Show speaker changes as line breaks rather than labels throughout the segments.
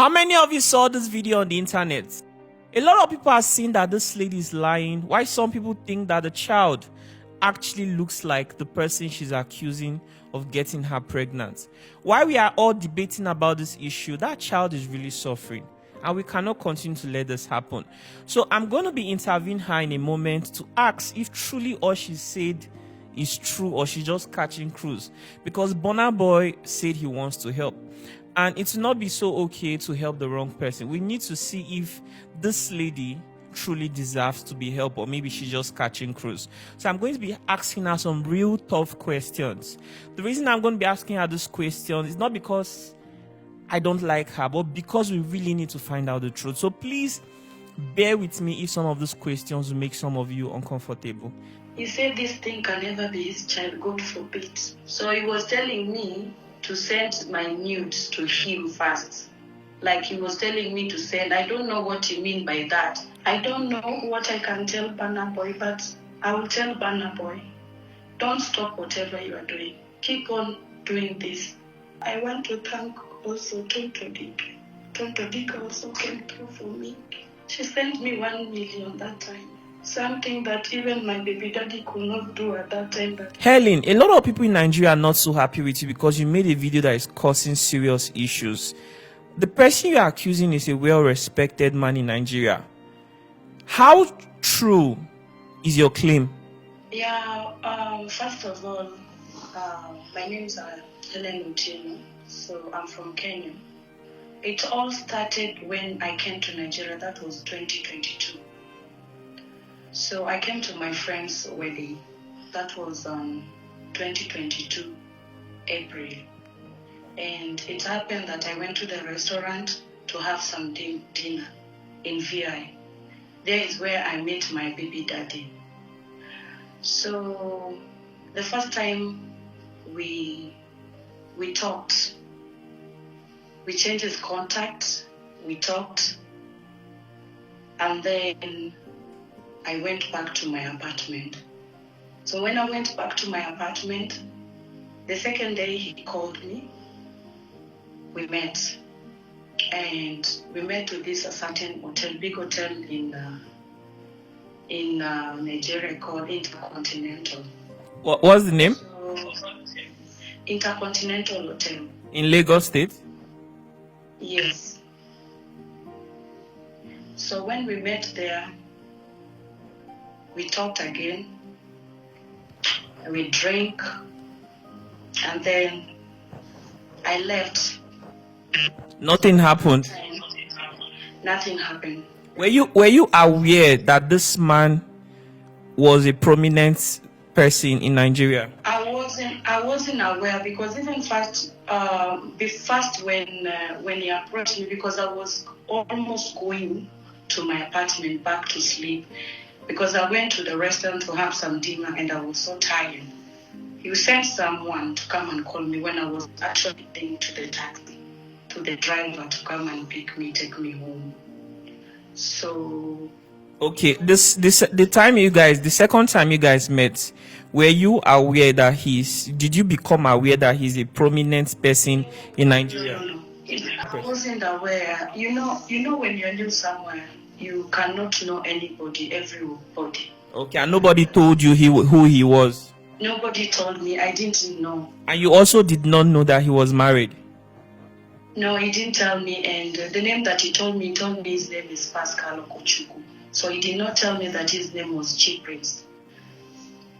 How many of you saw this video on the internet? A lot of people are saying that this lady is lying, while some people think that the child actually looks like the person she's accusing of getting her pregnant. While we are all debating about this issue, that child is really suffering, and we cannot continue to let this happen. So I'm going to be interviewing her in a moment to ask if truly all she said is true or she's just catching cruise, because Burna Boy said he wants to help. And it will not be so okay to help the wrong person. We need to see if this lady truly deserves to be helped, or maybe she's just catching cruise. So I'm going to be asking her some real tough questions. The reason I'm going to be asking her this question is not because I don't like her, but because we really need to find out the truth. So please bear with me if some of these questions will make some of you uncomfortable.
He said this thing can never be his child, God forbid. So he was telling me to send my nudes to him first. Like he was telling me to send. I don't know what you mean by that. I don't know what I can tell Burna Boy, but I will tell Burna Boy, don't stop whatever you are doing. Keep on doing this. I want to thank also Tonto Dick. Tonto Dick also came through for me. She sent me 1 million that time. Something that even my baby daddy could not do at that time.
Helen, a lot of people in Nigeria are not so happy with you because you made a video that is causing serious issues. The person you are accusing is a well-respected man in Nigeria. How true is your claim?
Yeah, first of all, my name is Helen Uchino, so I'm from Kenya. It all started when I came to Nigeria. That was 2022. So I came to my friend's wedding. That was 2022, April. And it happened that I went to the restaurant to have some dinner in VI. There is where I met my baby daddy. So the first time we talked, we changed his contact, we talked, and then I went back to my apartment. So when I went back to my apartment, the second day he called me. We met. And we met to this a certain hotel, big hotel in Nigeria called Intercontinental.
What's the name?
So, Intercontinental Hotel.
In Lagos State?
Yes. So when we met there, we talked again, we drank, and then I left.
Nothing happened.
Nothing happened.
Were you aware that this man was a prominent person in Nigeria?
I wasn't aware, because even first when he approached me, because I was almost going to my apartment back to sleep, because I went to the restaurant to have some dinner and I was so tired. He sent someone to come and call me when I was actually going to the taxi, to the driver to come and pick me, take me home. So
okay, the second time you guys met, were you aware that did you become aware that he's a prominent person in Nigeria?
No. I wasn't aware. You know when you're new somewhere, you cannot know anybody, everybody.
Okay, and nobody told you who he was?
Nobody told me. I didn't know.
And you also did not know that he was married?
No, he didn't tell me. And the name that he told me his name is Pascal Okochukwu. So he did not tell me that his name was Chief Prince.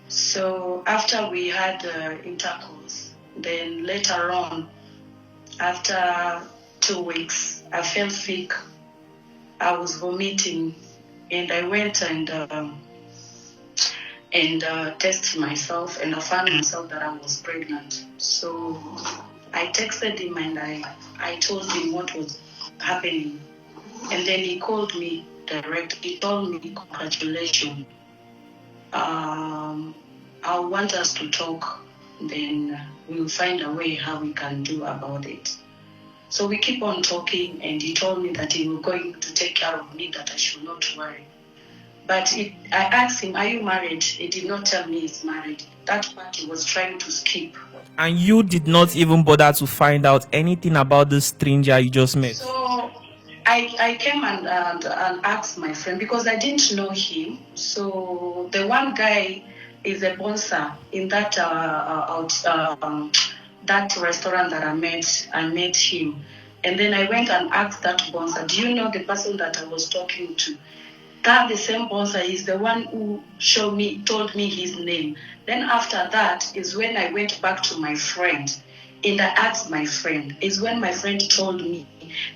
So after we had intercourse, then later on, after 2 weeks, I felt sick. I was vomiting, and I went and tested myself, and I found myself that I was pregnant. So I texted him and I told him what was happening, and then he called me direct. He told me, congratulations. I want us to talk, then we'll find a way how we can do about it. So we keep on talking, and he told me that he was going to take care of me, that I should not worry. But I asked him, are you married? He did not tell me he's married. That part he was trying to skip.
And you did not even bother to find out anything about this stranger you just met?
So I came and asked my friend because I didn't know him. So the one guy is a sponsor in that that restaurant that I met him. And then I went and asked that sponsor, do you know the person that I was talking to? That the same sponsor is the one who told me his name. Then after that is when I went back to my friend and I asked my friend, is when my friend told me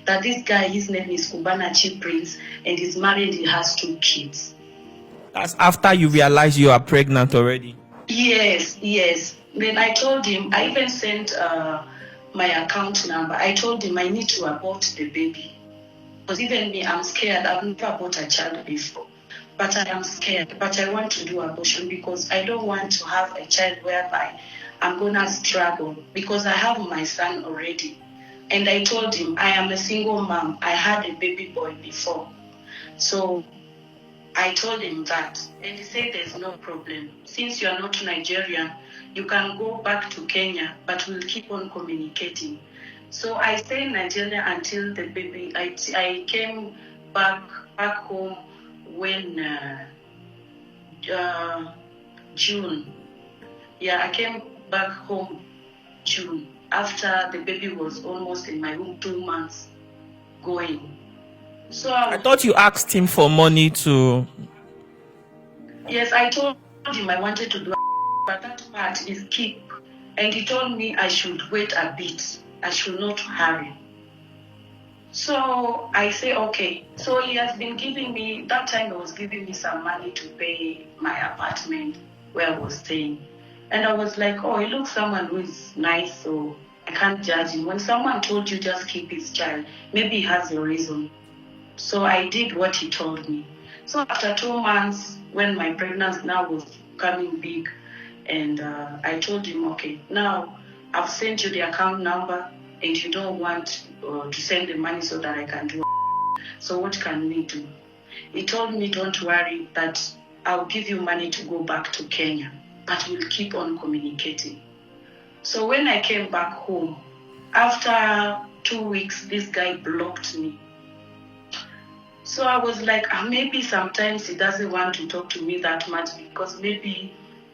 that this guy, his name is Kubana Chi Prince, and he's married, he has 2 kids.
That's after you realize you are pregnant already.
Yes. Then I told him, I even sent my account number. I told him I need to abort the baby. Because even me, I'm scared. I've never bought a child before. But I am scared. But I want to do abortion because I don't want to have a child whereby I'm going to struggle. Because I have my son already. And I told him, I am a single mom. I had a baby boy before. So I told him that. And he said there's no problem. Since you are not Nigerian, you can go back to Kenya, but we'll keep on communicating. So I stayed in Nigeria until the baby. I came back home when June. Yeah, I came back home June after the baby was almost in my womb, 2 months going. So
I thought you asked him for money to.
Yes, I told him I wanted to do, but that part is keep. And he told me I should wait a bit. I should not hurry. So I say, okay. So he has been giving me, that time he was giving me some money to pay my apartment where I was staying. And I was like, oh, he looks someone who is nice, so I can't judge him. When someone told you just keep his child, maybe he has a reason. So I did what he told me. So after 2 months, when my pregnancy now was becoming big, and I told him, okay, now I've sent you the account number and you don't want to send the money so that I can do it. So what can we do? He told me, don't worry, that I'll give you money to go back to Kenya, but we'll keep on communicating. So when I came back home, after 2 weeks, this guy blocked me. So I was like, maybe sometimes he doesn't want to talk to me that much because maybe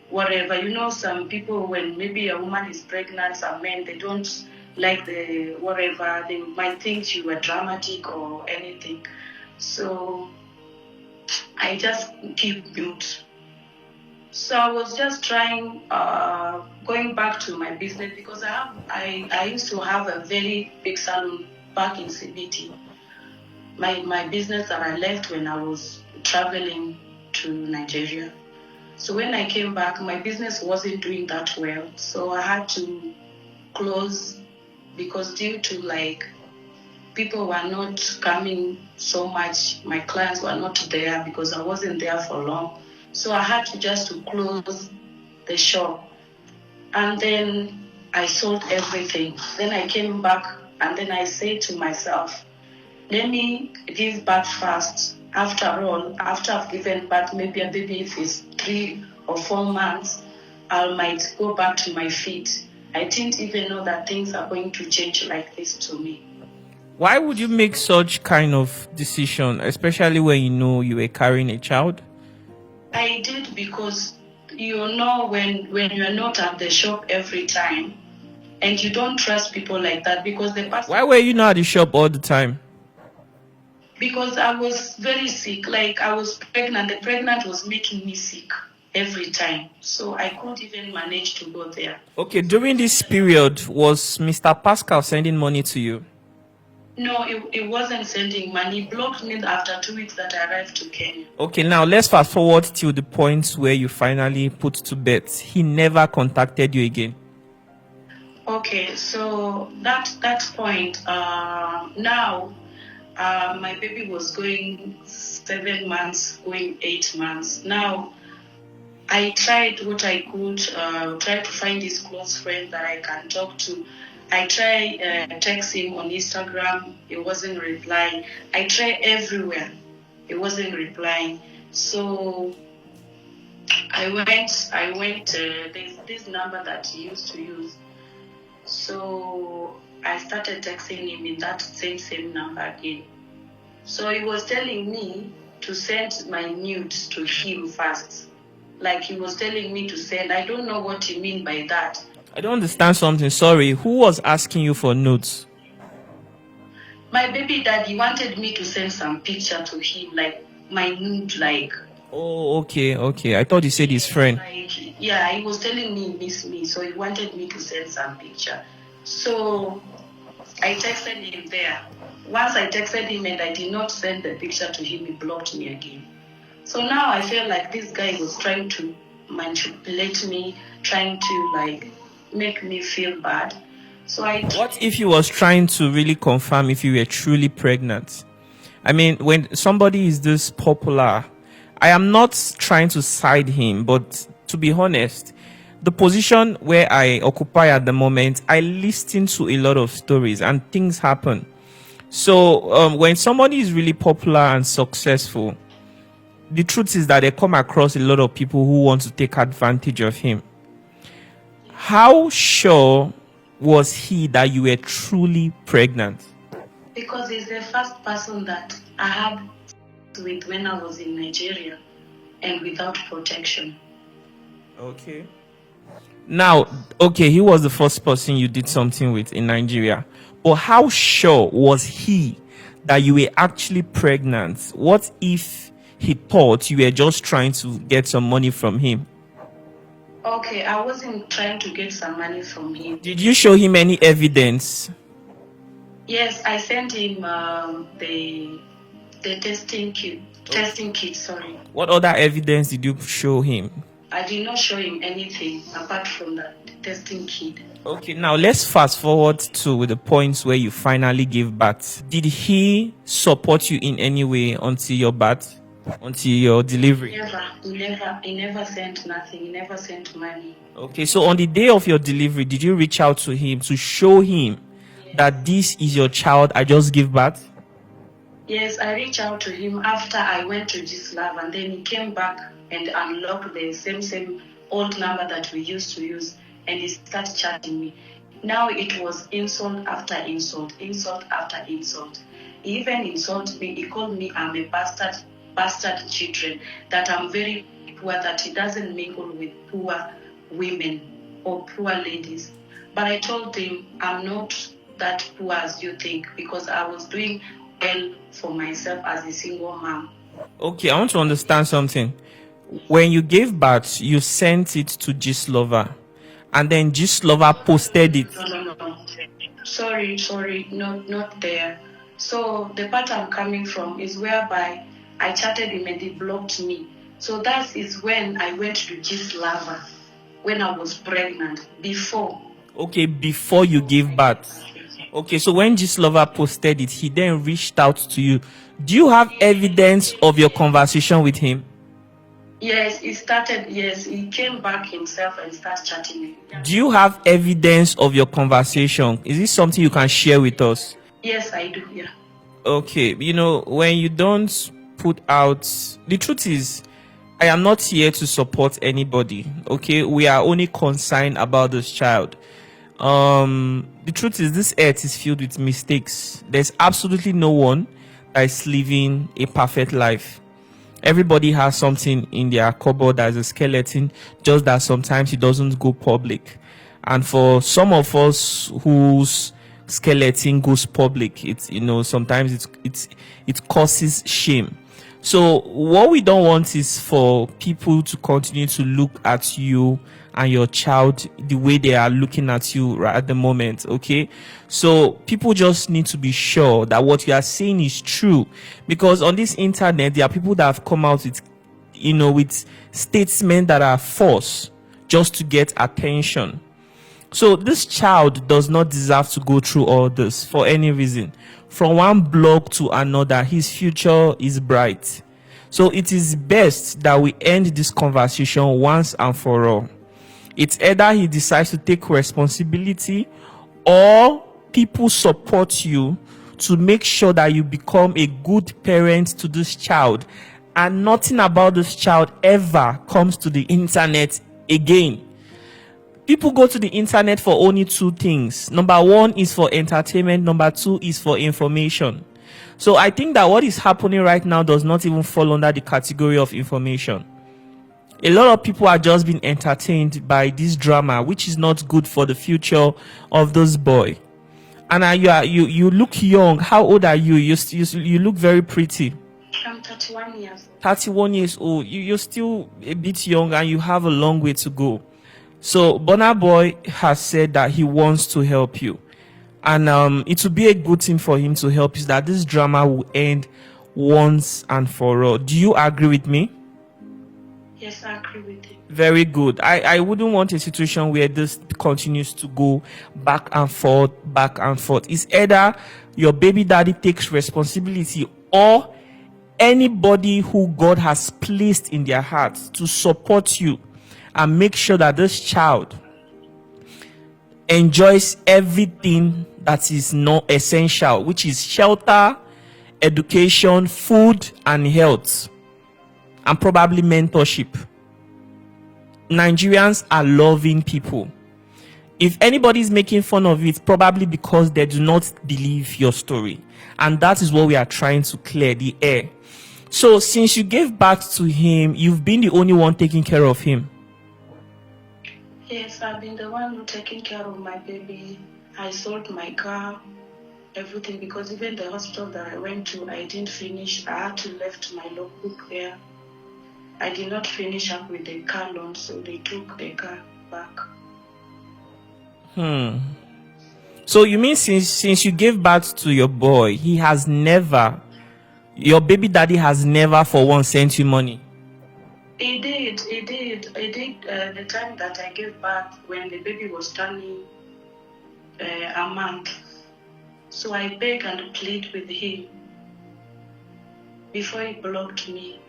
whatever, some people, when maybe a woman is pregnant, some men, they don't like the whatever, they might think you were dramatic or anything. So I just keep mute. So I was just trying, going back to my business because I used to have a very big salon back in CBT. My business that I left when I was traveling to Nigeria. So when I came back, my business wasn't doing that well. So I had to close because due to people were not coming so much. My clients were not there because I wasn't there for long. So I had to close the shop. And then I sold everything. Then I came back and then I said to myself, let me give birth first. After all, after I've given birth, maybe a baby, if it's 3 or 4 months, I might go back to my feet. I didn't even know that things are going to change like this to me.
Why would you make such kind of decision, especially when you know you were carrying a child?
I did because, when you're not at the shop every time, and you don't trust people like that because the person.
Why were you not at the shop all the time?
Because I was very sick. I was pregnant. The pregnant was making me sick every time. So I couldn't even manage to go there.
Okay, during this period, was Mr. Pascal sending money to you?
No, it wasn't sending money. He blocked me after 2 weeks that I arrived to Kenya.
Okay, now let's fast forward to the point where you finally put to bed. He never contacted you again.
Okay, so that point, now my baby was going 7 months, going 8 months. Now I tried what I could, try to find this close friend that I can talk to. I tried text him on Instagram, he wasn't replying. I tried everywhere, he wasn't replying. So I went, there's this number that he used to use. So I started texting him in that same number again. So he was telling me to send my nudes to him first. Like he was telling me to send. I don't know what he mean by that.
I don't understand something. Sorry. Who was asking you for nudes?
My baby daddy wanted me to send some picture to him, like my nude, like.
Oh, okay, okay. I thought you said his friend.
Like, yeah, he was telling me he miss me, so he wanted me to send some picture. So I texted him there. Once I texted him and I did not send the picture to him, he blocked me again. So now I feel like this guy was trying to manipulate me, trying to like make me feel bad. So
What if he was trying to really confirm if you were truly pregnant? I mean, when somebody is this popular, I am not trying to side him, but to be honest, the position where I occupy at the moment, I listen to a lot of stories and things happen. So when somebody is really popular and successful, the truth is that they come across a lot of people who want to take advantage of him. How sure was he that you were truly pregnant?
Because he's the first person that I had with when I was in Nigeria and without protection.
Okay. Now, okay, he was the first person you did something with in Nigeria. But how sure was he that you were actually pregnant? What if he thought you were just trying to get some money from him?
Okay, I wasn't trying to get some money from him.
Did you show him any evidence?
Yes, I sent him the testing kit. Testing kit, sorry.
What other evidence did you show him?
I did not show him anything apart from the testing kit.
Okay, now let's fast forward to the points where you finally gave birth. Did he support you in any way until your birth? Until your delivery?
He never sent nothing. He never sent money.
Okay, so on the day of your delivery, did you reach out to him to show him that this is your child I just gave birth?
Yes, I reached out to him after I went to Love, and then he came back and unlocked the same old number that we used to use, and he started chatting me. Now it was insult after insult, insult after insult. He even insulted me. He called me I'm a bastard children, that I'm very poor, that he doesn't mingle with poor women or poor ladies. But I told him I'm not that poor as you think, because I was doing well for myself as a single mom.
Okay, I want to understand something. When you gave birth, you sent it to Gistlover, and then Gistlover posted it.
No. Sorry, not there. So the part I'm coming from is whereby I chatted him and he blocked me. So that is when I went to Gistlover, when I was pregnant, before.
Okay, before you gave birth. Okay, so when Gistlover posted it, he then reached out to you. Do you have evidence of your conversation with him?
Yes, he came back himself and started chatting me.
Do you have evidence of your conversation? Is this something you can share with us?
Yes, I do, yeah.
Okay, when you don't put out, the truth is, I am not here to support anybody. Okay, we are only concerned about this child. The truth is, this earth is filled with mistakes. There's absolutely no one that is living a perfect life. Everybody has something in their cupboard as a skeleton, just that sometimes it doesn't go public. And for some of us whose skeleton goes public, it's sometimes it causes shame. So what we don't want is for people to continue to look at you and your child the way they are looking at you right at the moment. Okay, so people just need to be sure that what you are saying is true, because on this internet there are people that have come out with with statements that are false just to get attention. So this child does not deserve to go through all this for any reason. From one blog to another, his future is bright. So it is best that we end this conversation once and for all. It's either he decides to take responsibility, or people support you to make sure that you become a good parent to this child, and nothing about this child ever comes to the internet again. People go to the internet for only two things. Number one is for entertainment. Number two is for information. So I think that what is happening right now does not even fall under the category of information. A lot of people are just being entertained by this drama, which is not good for the future of this boy. And you look young. How old are you? You look very pretty.
I'm 31 years old.
31 years old. You're still a bit young and you have a long way to go. So Burna Boy has said that he wants to help you. And it will be a good thing for him to help you, that this drama will end once and for all. Do you agree with me?
Yes, I agree with you.
Very good. I wouldn't want a situation where this continues to go back and forth, back and forth. It's either your baby daddy takes responsibility, or anybody who God has placed in their hearts to support you and make sure that this child enjoys everything that is not essential, which is shelter, education, food, and health, and probably mentorship. Nigerians are loving people. If anybody is making fun of it, probably because they do not believe your story. And that is what we are trying to clear the air. So since you gave birth to him, you've been the only one taking care of him.
Yes, I've been the one who taking care of my baby. I sold my car, everything, because even the hospital that I went to, I didn't finish. I had to left my logbook there. I did not finish up with the car loan, so they took the car back.
So you mean since you gave birth to your boy, he has never, your baby daddy has never for once sent you money?
He did. The time that I gave birth, when the baby was turning a month. So I beg and plead with him before he blocked me.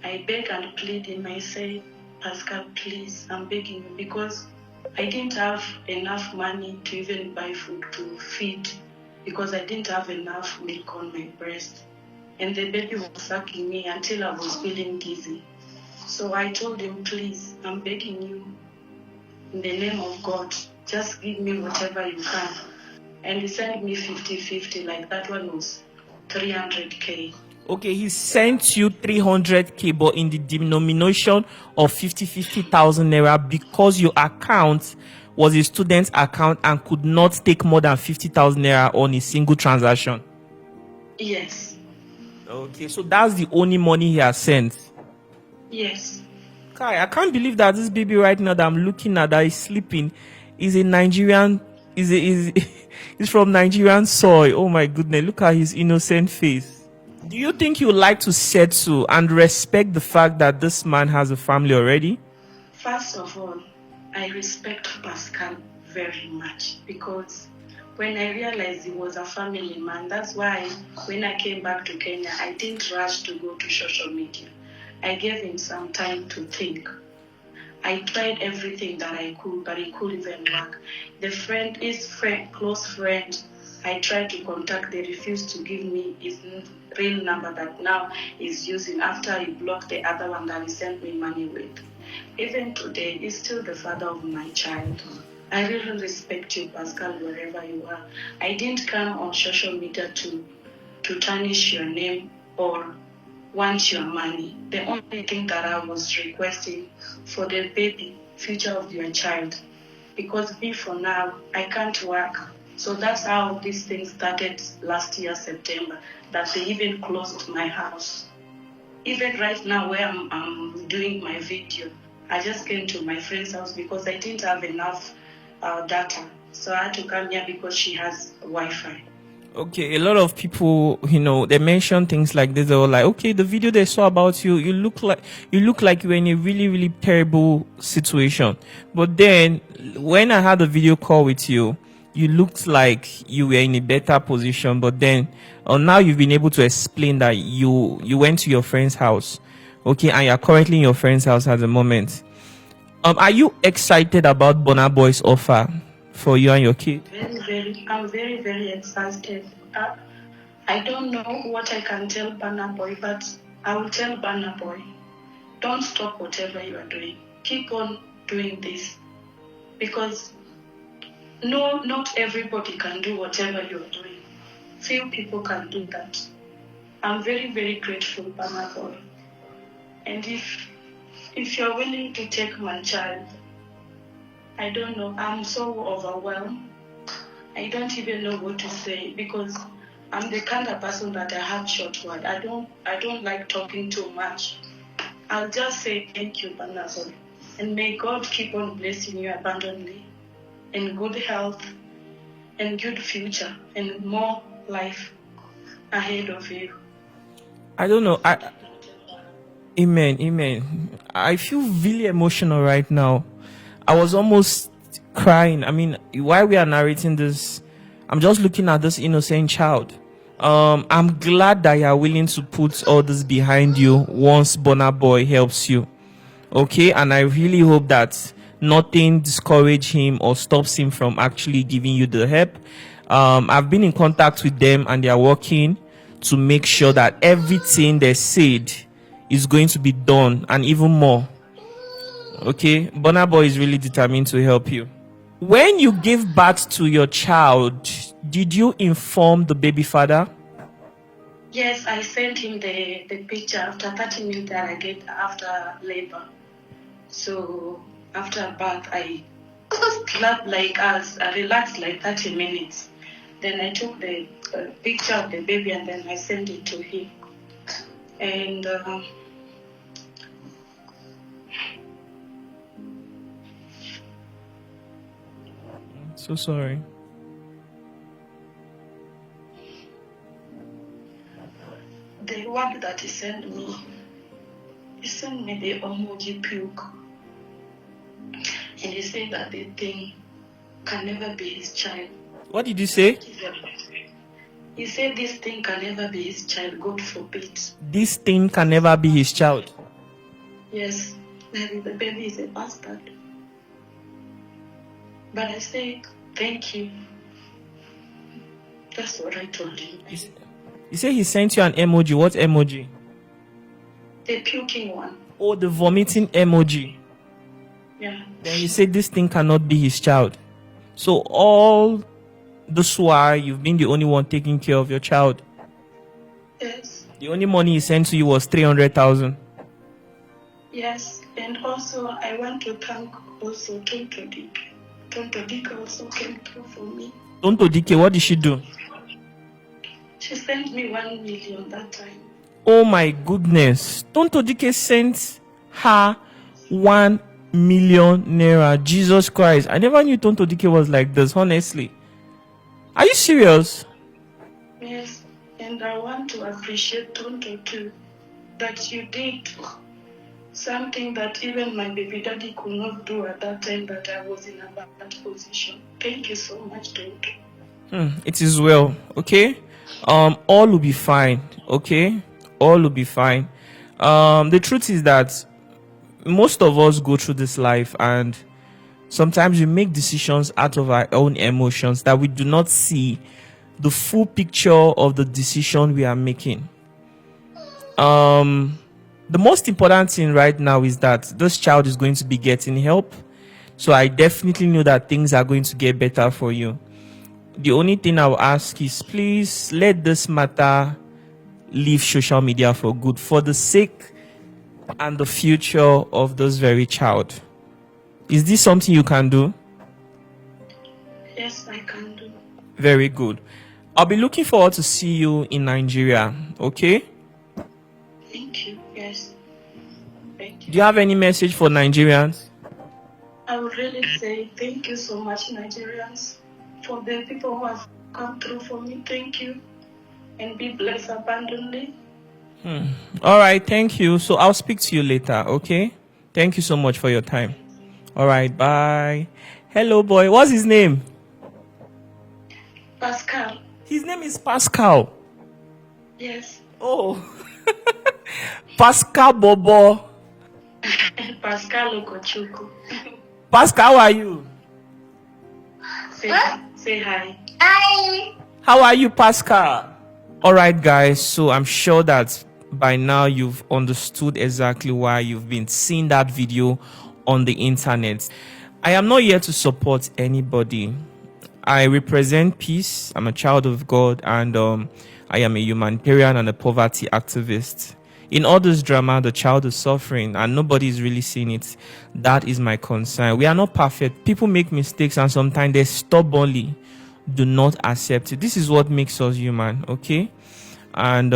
I beg and plead him. I say, Pascal, please, I'm begging you, because I didn't have enough money to even buy food to feed, because I didn't have enough milk on my breast. And the baby was sucking me until I was feeling dizzy. So I told him, please, I'm begging you, in the name of God, just give me whatever you can. And he sent me 50-50, like that one was 300K.
Okay, he sent you 300K, but in the denomination of 50,000 naira, because your account was a student's account and could not take more than 50,000 naira on a single transaction.
Yes.
Okay, so that's the only money he has sent.
Yes.
Kai, I can't believe that this baby right now that I'm looking at, that is sleeping, is a Nigerian, is from Nigerian soil. Oh my goodness, look at his innocent face. Do you think you would like to settle and respect the fact that this man has a family already?
First of all, I respect Pascal very much, because when I realized he was a family man, that's why when I came back to Kenya, I didn't rush to go to social media. I gave him some time to think. I tried everything that I could, but it couldn't even work. His close friend, I tried to contact, they refused to give me his real number that now he's using after he blocked the other one that he sent me money with. Even today, he's still the father of my child. I really respect you, Pascal, wherever you are. I didn't come on social media to tarnish your name or want your money. The only thing that I was requesting for the baby future of your child, because me for now, I can't work. So that's how this thing started last year, September, that they even closed my house. Even right now where I'm doing my video, I just came to my friend's house because I didn't have enough data. So I had to come here because she has Wi-Fi.
Okay, a lot of people, they mention things like this. They were like, okay, the video they saw about you, you look like you were in a really, really terrible situation. But then when I had a video call with you, you looked like you were in a better position. But then now you've been able to explain that you went to your friend's house, okay, and you're currently in your friend's house at the moment. Are you excited about Burna Boy's offer for you and your kid?
I'm very, very excited. I don't know what I can tell Burna Boy, but I will tell Burna Boy, don't stop whatever you are doing. Keep on doing this, because not everybody can do whatever you are doing. Few people can do that. I'm very, very grateful, Panadol. And if you're willing to take my child, I don't know, I'm so overwhelmed. I don't even know what to say, because I'm the kind of person that I have short word. I don't like talking too much. I'll just say thank you, Panadol. And may God keep on blessing you abundantly, in good health, and good future, and more life ahead of you.
I don't know. Amen. I feel really emotional right now. I was almost crying. I mean, while we are narrating this, I'm just looking at this innocent child. I'm glad that you are willing to put all this behind you once Burna Boy helps you. Okay, and I really hope that nothing discourages him or stops him from actually giving you the help. I've been in contact with them, and they are working to make sure that everything they said is going to be done, and even more. Okay, Burna Boy is really determined to help you. When you gave birth to your child, did you inform the baby father?
Yes, I sent him the picture after 30 minutes that I get after labor. So after birth, I slept like us, I relaxed like 30 minutes. Then I took the picture of the baby and then I sent it to him. And
So sorry.
the one that he sent me the emoji puke. And he said that the thing can never be his child.
What did you say?
He said this thing can never be his child, God forbid.
This thing can never be his child.
Yes, maybe the baby is a bastard. But I say, thank you. That's what I told him.
You say he sent you an emoji. What emoji?
The puking one.
Oh, the vomiting emoji.
Yeah.
Then you say this thing cannot be his child. So all this while you've been the only one taking care of your child.
Yes.
The only money he sent to you was 300,000.
Yes. And also I want to thank also Tonto Dick. Tonto Dick also came through for me.
Tonto Dike, what did she do?
She sent me 1 million that time.
Oh my goodness. Tonto Dike sent her 1 million naira. Jesus Christ. I never knew Tonto Dike was like this, honestly. Are you serious?
Yes. And I want to appreciate Tonto too, that you did something that even my baby daddy could not do at that time, that I was in a bad position. Thank you so much, Tonto.
It is well, okay? All will be fine, okay? All will be fine. The truth is that most of us go through this life, and sometimes we make decisions out of our own emotions that we do not see the full picture of the decision we are making. The most important thing right now is that this child is going to be getting help. So I definitely know that things are going to get better for you. The only thing I will ask is, please let this matter leave social media for good, for the sake and the future of this very child. Is this something you can do?
Yes, I can do.
Very good. I'll be looking forward to see you in Nigeria, okay?
Thank you. Yes. Thank you.
Do you have any message for Nigerians?
I would really say thank you so much, Nigerians, for the people who have come through for me. Thank you. And be blessed abundantly.
All right, thank you. So I'll speak to you later, okay? Thank you so much for your time. All right, bye. Hello, boy. What's his name?
Pascal.
His name is Pascal.
Yes.
Oh. Pascal Bobo.
Pascal Okochuku.
Pascal, how are you?
Say hi.
How are you, Pascal? All right, guys. So I'm sure that by now you've understood exactly why you've been seeing that video on the internet. I am not here to support anybody. I represent peace. I'm a child of God, and I am a humanitarian and a poverty activist. In all this drama, the child is suffering and nobody is really seeing it. That is my concern. We are not perfect. People make mistakes and sometimes they stubbornly do not accept it. This is what makes us human, okay? And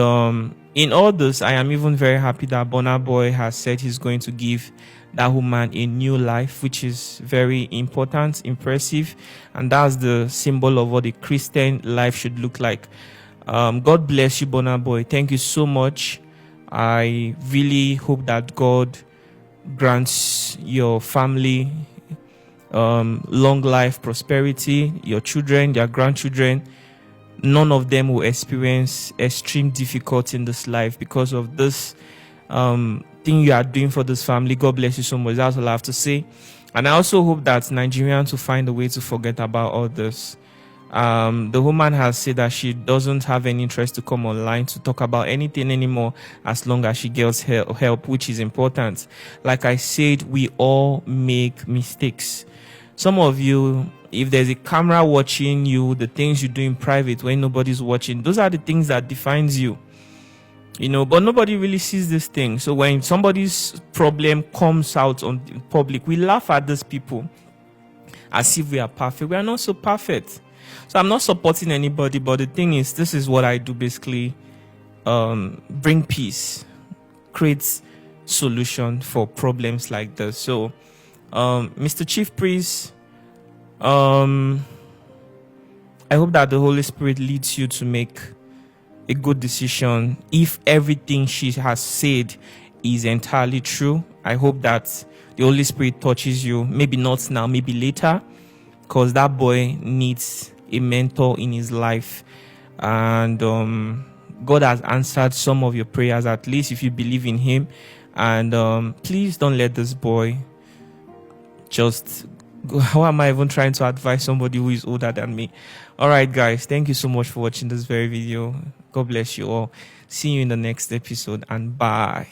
in all this, I am even very happy that Burna Boy has said he's going to give that woman a new life, which is very important, impressive, and that's the symbol of what a Christian life should look like. God bless you, Burna Boy. Thank you so much. I really hope that God grants your family long life, prosperity, your children, their grandchildren. None of them will experience extreme difficulty in this life because of this thing you are doing for this family. God bless you so much. That's all I have to say. And I also hope that Nigerians will find a way to forget about all this. The woman has said that she doesn't have any interest to come online to talk about anything anymore as long as she gets help, which is important. Like I said, we all make mistakes. Some of you, if there's a camera watching you, the things you do in private when nobody's watching, those are the things that defines you. But nobody really sees this thing. So when somebody's problem comes out on public, we laugh at these people as if we are perfect. We are not so perfect. So I'm not supporting anybody, but the thing is, this is what I do basically. Bring peace, create solution for problems like this. So Mr. Chief Priest, I hope that the Holy Spirit leads you to make a good decision. If everything she has said is entirely true, I hope that the Holy Spirit touches you. Maybe not now, maybe later, because that boy needs a mentor in his life. And God has answered some of your prayers, at least if you believe in him. And please don't let this boy just go. How am I even trying to advise somebody who is older than me? All right, guys, thank you so much for watching this very video. God bless you all. See you in the next episode, and bye.